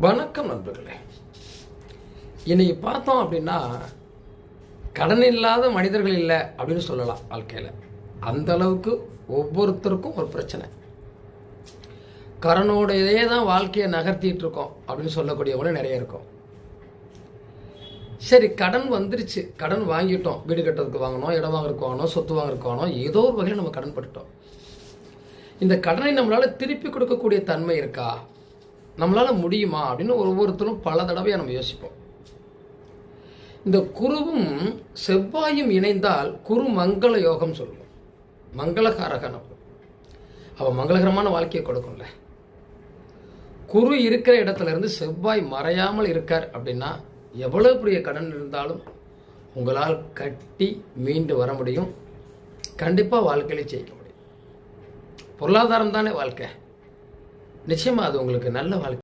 வணக்கம் நண்பர்களே. இன்னைக்கு பார்த்தோம் அப்படின்னா, கடன் இல்லாத மனிதர்கள் இல்லை அப்படின்னு சொல்லலாம். வாழ்க்கையில் அந்த அளவுக்கு ஒவ்வொருத்தருக்கும் ஒரு பிரச்சனை. கடனோடையே தான் வாழ்க்கையை நகர்த்திட்டு இருக்கோம் அப்படின்னு சொல்லக்கூடியவங்களும் நிறைய இருக்கும். சரி, கடன் வந்துருச்சு, கடன் வாங்கிட்டோம், வீடு கட்டுறதுக்கு வாங்கணும், இடம் வாங்குறதுக்கு வாங்கணும், சொத்து வாங்குறதுக்கு வாங்கணும், ஏதோ ஒரு வகையில் நம்ம கடன் பட்டுட்டோம். இந்த கடனை நம்மளால் திருப்பி கொடுக்கக்கூடிய தன்மை இருக்கா, நம்மளால் முடியுமா அப்படின்னு ஒவ்வொருத்தரும் பல தடவையாக நம்ம யோசிப்போம். இந்த குருவும் செவ்வாயும் இணைந்தால் குரு மங்கள யோகம் சொல்லுவோம். மங்களகாரகன் அவன் மங்களகரமான வாழ்க்கையை கொடுக்கும்ல. குரு இருக்கிற இடத்துல இருந்து செவ்வாய் மறையாமல் இருக்கார் அப்படின்னா எவ்வளவு பெரிய கடன் இருந்தாலும் உங்களால் கட்டி மீண்டு வர முடியும். கண்டிப்பாக வாழ்க்கையிலே ஜெயிக்க முடியும். பொருளாதாரம் தானே வாழ்க்கை. நிச்சயமாக அது உங்களுக்கு நல்ல வாழ்க்கை.